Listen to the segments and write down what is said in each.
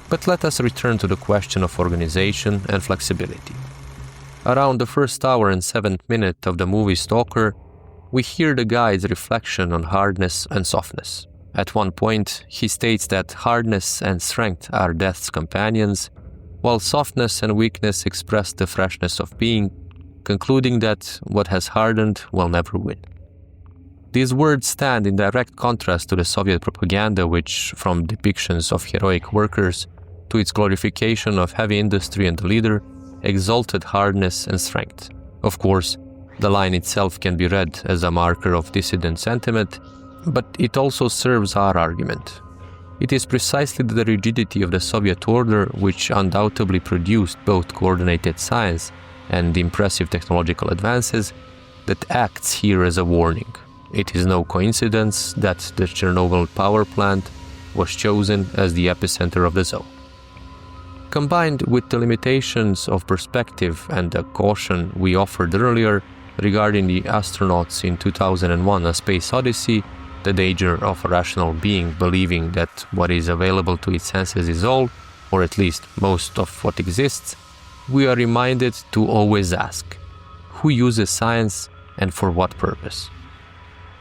But let us return to the question of organization and flexibility. Around the first hour and 7th minute of the movie Stalker, we hear the guide's reflection on hardness and softness. At one point, he states that hardness and strength are death's companions, while softness and weakness express the freshness of being, concluding that what has hardened will never win. These words stand in direct contrast to the Soviet propaganda which, from depictions of heroic workers to its glorification of heavy industry and the leader, exalted hardness and strength. Of course, the line itself can be read as a marker of dissident sentiment, but it also serves our argument. It is precisely the rigidity of the Soviet order which undoubtedly produced both coordinated science and impressive technological advances that acts here as a warning. It is no coincidence that the Chernobyl power plant was chosen as the epicenter of the zone. Combined with the limitations of perspective and the caution we offered earlier regarding the astronauts in 2001: A Space Odyssey, the danger of a rational being believing that what is available to its senses is all, or at least most of what exists, we are reminded to always ask, who uses science and for what purpose?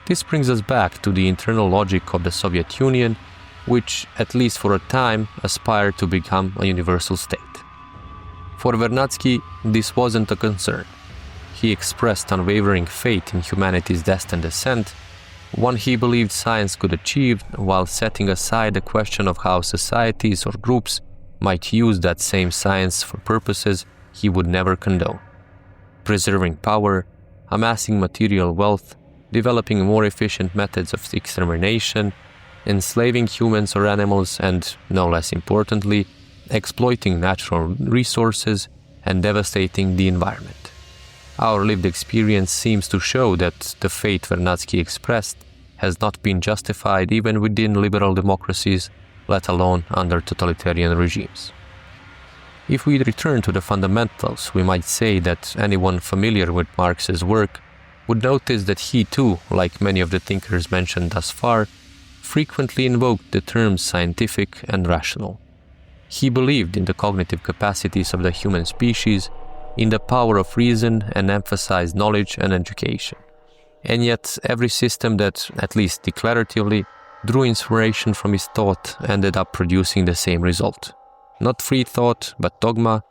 This brings us back to the internal logic of the Soviet Union, which, at least for a time, aspired to become a universal state. For Vernadsky, this wasn't a concern. He expressed unwavering faith in humanity's destined ascent, one he believed science could achieve, while setting aside the question of how societies or groups might use that same science for purposes he would never condone. Preserving power, amassing material wealth, developing more efficient methods of extermination, enslaving humans or animals, and, no less importantly, exploiting natural resources and devastating the environment. Our lived experience seems to show that the faith Vernadsky expressed has not been justified even within liberal democracies, let alone under totalitarian regimes. If we return to the fundamentals, we might say that anyone familiar with Marx's work would notice that he too, like many of the thinkers mentioned thus far, frequently invoked the terms scientific and rational. He believed in the cognitive capacities of the human species, in the power of reason, and emphasized knowledge and education. And yet, every system that, at least declaratively, drew inspiration from his thought ended up producing the same result. Not free thought, but dogma,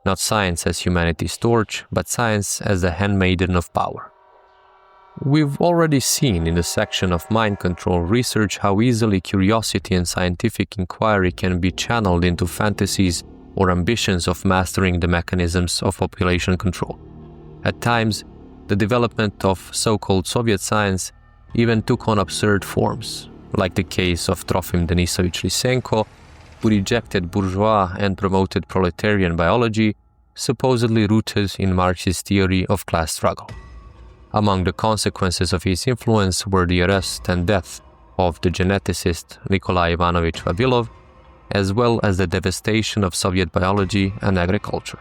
not science as humanity's torch, but science as the handmaiden of power. We've already seen in the section of mind control research how easily curiosity and scientific inquiry can be channeled into fantasies or ambitions of mastering the mechanisms of population control. At times, the development of so-called Soviet science even took on absurd forms, like the case of Trofim Denisovich Lysenko, who rejected bourgeois and promoted proletarian biology, supposedly rooted in Marxist theory of class struggle. Among the consequences of his influence were the arrest and death of the geneticist Nikolai Ivanovich Vavilov, as well as the devastation of Soviet biology and agriculture.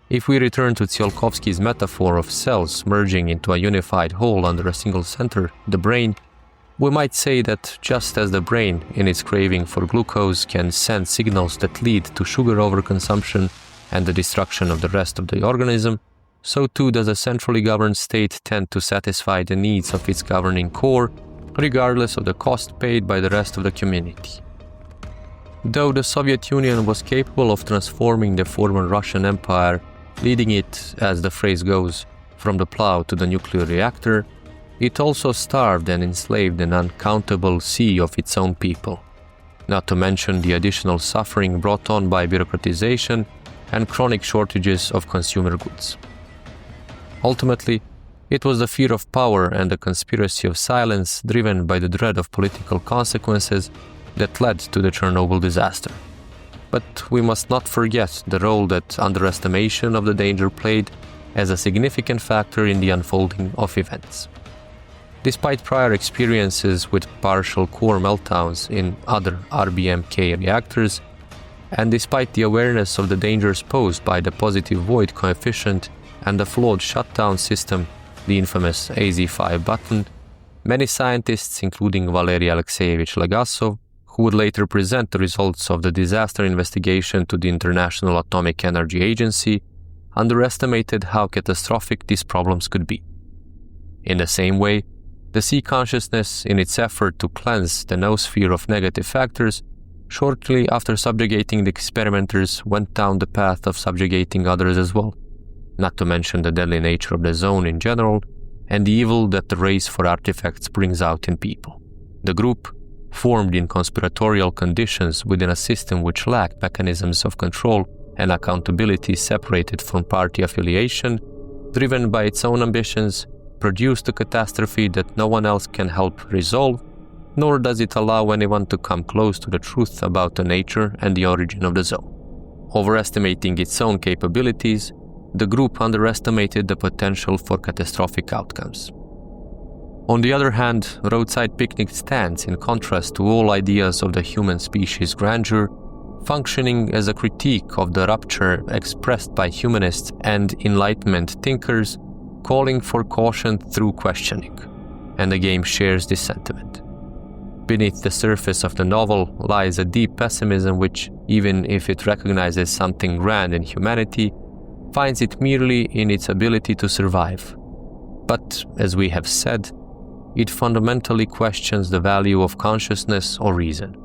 If we return to Tsiolkovsky's metaphor of cells merging into a unified whole under a single center, the brain, we might say that just as the brain, in its craving for glucose, can send signals that lead to sugar overconsumption and the destruction of the rest of the organism, so too does a centrally governed state tend to satisfy the needs of its governing core, regardless of the cost paid by the rest of the community. Though the Soviet Union was capable of transforming the former Russian Empire, leading it, as the phrase goes, from the plow to the nuclear reactor, it also starved and enslaved an uncountable sea of its own people, not to mention the additional suffering brought on by bureaucratization and chronic shortages of consumer goods. Ultimately, it was the fear of power and the conspiracy of silence driven by the dread of political consequences that led to the Chernobyl disaster. But we must not forget the role that underestimation of the danger played as a significant factor in the unfolding of events. Despite prior experiences with partial core meltdowns in other RBMK reactors, and despite the awareness of the dangers posed by the positive void coefficient and the flawed shutdown system, the infamous AZ5 button, many scientists, including Valery Alexeyevich Legasov, who would later present the results of the disaster investigation to the International Atomic Energy Agency, underestimated how catastrophic these problems could be. In the same way, the sea consciousness, in its effort to cleanse the noosphere of negative factors, shortly after subjugating the experimenters went down the path of subjugating others as well, not to mention the deadly nature of the zone in general and the evil that the race for artifacts brings out in people. The group, formed in conspiratorial conditions within a system which lacked mechanisms of control and accountability separated from party affiliation, driven by its own ambitions, produced a catastrophe that no one else can help resolve, nor does it allow anyone to come close to the truth about the nature and the origin of the zone. Overestimating its own capabilities, the group underestimated the potential for catastrophic outcomes. On the other hand, Roadside Picnic stands in contrast to all ideas of the human species' grandeur, functioning as a critique of the rupture expressed by humanists and Enlightenment thinkers, calling for caution through questioning, and the game shares this sentiment. Beneath the surface of the novel lies a deep pessimism which, even if it recognizes something grand in humanity, finds it merely in its ability to survive. But, as we have said, it fundamentally questions the value of consciousness or reason.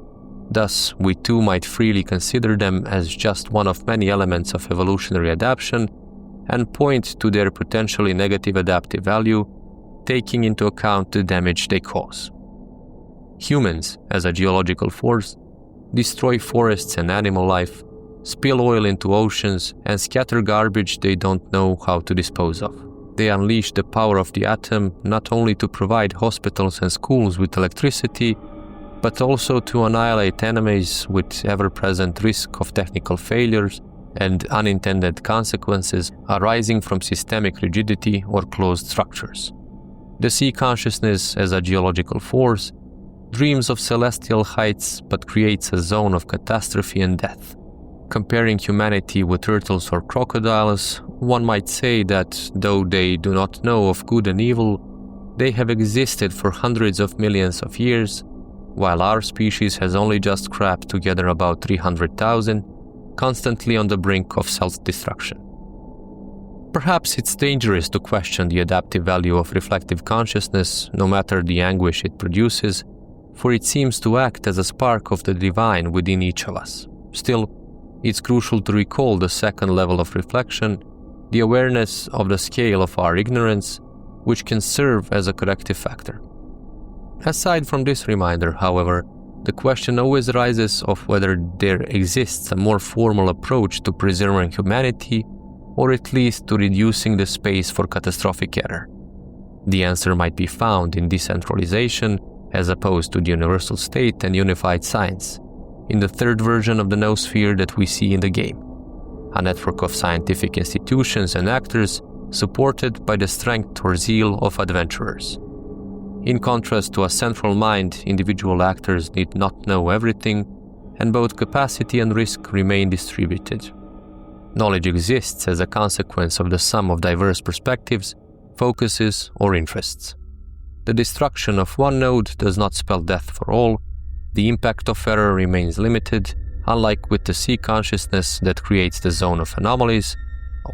Thus, we too might freely consider them as just one of many elements of evolutionary adaptation and point to their potentially negative adaptive value, taking into account the damage they cause. Humans, as a geological force, destroy forests and animal life, spill oil into oceans, and scatter garbage they don't know how to dispose of. They unleash the power of the atom not only to provide hospitals and schools with electricity, but also to annihilate enemies with ever-present risk of technical failures and unintended consequences arising from systemic rigidity or closed structures. The sea consciousness, as a geological force, dreams of celestial heights but creates a zone of catastrophe and death. Comparing humanity with turtles or crocodiles, one might say that, though they do not know of good and evil, they have existed for hundreds of millions of years, while our species has only just scrapped together about 300,000, constantly on the brink of self-destruction. Perhaps it's dangerous to question the adaptive value of reflective consciousness, no matter the anguish it produces, for it seems to act as a spark of the divine within each of us. Still, it's crucial to recall the second level of reflection, the awareness of the scale of our ignorance, which can serve as a corrective factor. Aside from this reminder, however, the question always arises of whether there exists a more formal approach to preserving humanity, or at least to reducing the space for catastrophic error. The answer might be found in decentralization, as opposed to the universal state and unified science, in the third version of the noosphere that we see in the game, a network of scientific institutions and actors supported by the strength or zeal of adventurers. In contrast to a central mind, individual actors need not know everything, and both capacity and risk remain distributed. Knowledge exists as a consequence of the sum of diverse perspectives, focuses, or interests. The destruction of one node does not spell death for all. The impact of error remains limited, unlike with the sea consciousness that creates the zone of anomalies,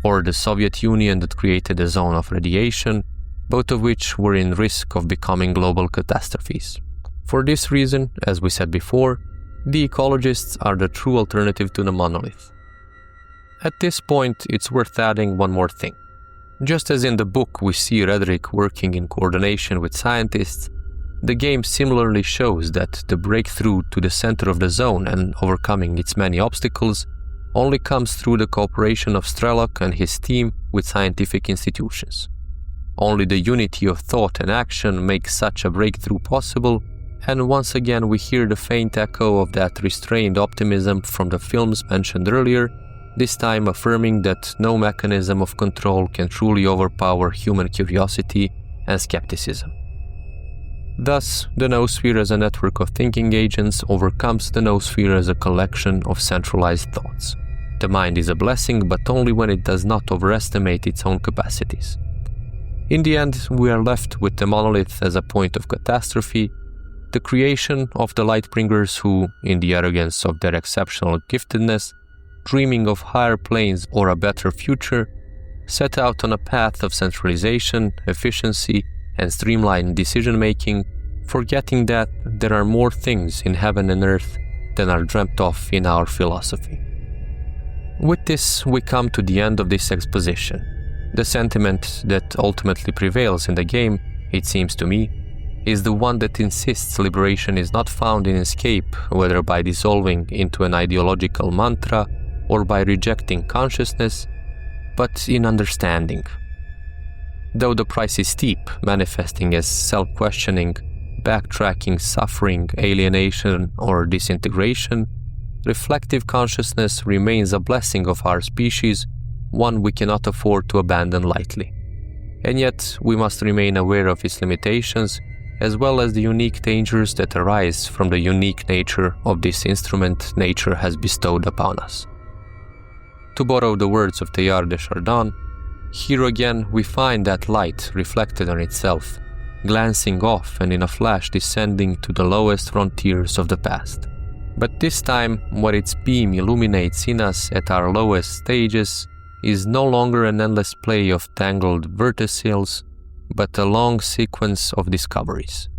or the Soviet Union that created the zone of radiation, both of which were in risk of becoming global catastrophes. For this reason, as we said before, the ecologists are the true alternative to the monolith. At this point, it's worth adding one more thing. Just as in the book we see Redrick working in coordination with scientists, the game similarly shows that the breakthrough to the center of the zone and overcoming its many obstacles only comes through the cooperation of Strelok and his team with scientific institutions. Only the unity of thought and action makes such a breakthrough possible, and once again we hear the faint echo of that restrained optimism from the films mentioned earlier, this time affirming that no mechanism of control can truly overpower human curiosity and skepticism. Thus, the noosphere as a network of thinking agents overcomes the noosphere as a collection of centralized thoughts. The mind is a blessing, but only when it does not overestimate its own capacities. In the end, we are left with the monolith as a point of catastrophe, The creation of the Lightbringers who, in the arrogance of their exceptional giftedness, dreaming of higher planes or a better future, set out on a path of centralization, efficiency, and streamlined decision-making, forgetting that there are more things in heaven and earth than are dreamt of in our philosophy. With this, we come to the end of this exposition. The sentiment that ultimately prevails in the game, it seems to me, is the one that insists liberation is not found in escape, whether by dissolving into an ideological mantra or by rejecting consciousness, but in understanding. Though the price is steep, manifesting as self-questioning, backtracking, suffering, alienation, or disintegration, reflective consciousness remains a blessing of our species, one we cannot afford to abandon lightly. And yet, we must remain aware of its limitations, as well as the unique dangers that arise from the unique nature of this instrument nature has bestowed upon us. To borrow the words of Teilhard de Chardin, here again we find that light reflected on itself, glancing off and in a flash descending to the lowest frontiers of the past. But this time, what its beam illuminates in us at our lowest stages is no longer an endless play of tangled verticils, but a long sequence of discoveries.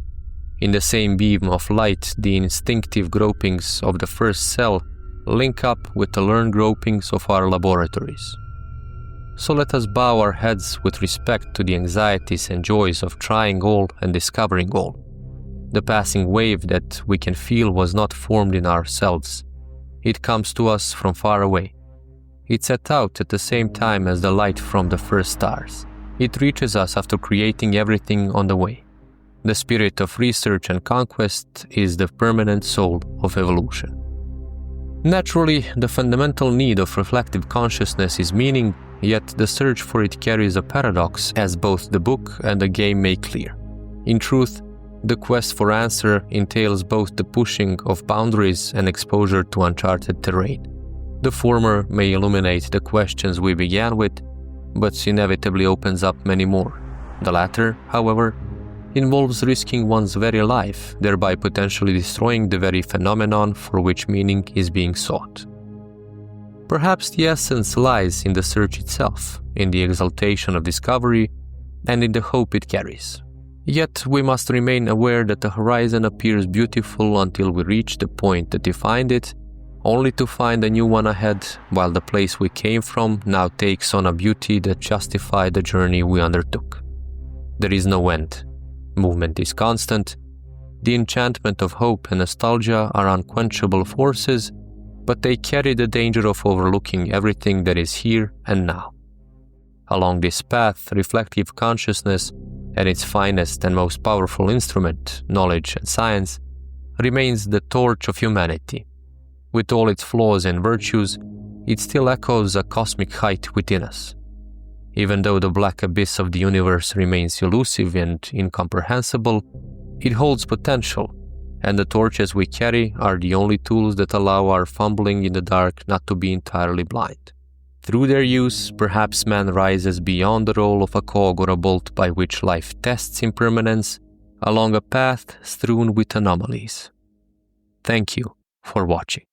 In the same beam of light, the instinctive gropings of the first cell link up with the learned gropings of our laboratories. So let us bow our heads with respect to the anxieties and joys of trying all and discovering all. The passing wave that we can feel was not formed in ourselves. It comes to us from far away. It set out at the same time as the light from the first stars. It reaches us after creating everything on the way. The spirit of research and conquest is the permanent soul of evolution. Naturally, the fundamental need of reflective consciousness is meaning, yet the search for it carries a paradox, as both the book and the game make clear. In truth, the quest for answer entails both the pushing of boundaries and exposure to uncharted terrain. The former may illuminate the questions we began with, but inevitably opens up many more. The latter, however, involves risking one's very life, thereby potentially destroying the very phenomenon for which meaning is being sought. Perhaps the essence lies in the search itself, in the exaltation of discovery, and in the hope it carries. Yet we must remain aware that the horizon appears beautiful until we reach the point that defined it, only to find a new one ahead, while the place we came from now takes on a beauty that justified the journey we undertook. There is no end. Movement is constant. The enchantment of hope and nostalgia are unquenchable forces, but they carry the danger of overlooking everything that is here and now. Along this path, reflective consciousness, and its finest and most powerful instrument, knowledge and science, remains the torch of humanity. With all its flaws and virtues, it still echoes a cosmic height within us. Even though the black abyss of the universe remains elusive and incomprehensible, it holds potential, and the torches we carry are the only tools that allow our fumbling in the dark not to be entirely blind. Through their use, perhaps man rises beyond the role of a cog or a bolt by which life tests impermanence, along a path strewn with anomalies. Thank you for watching.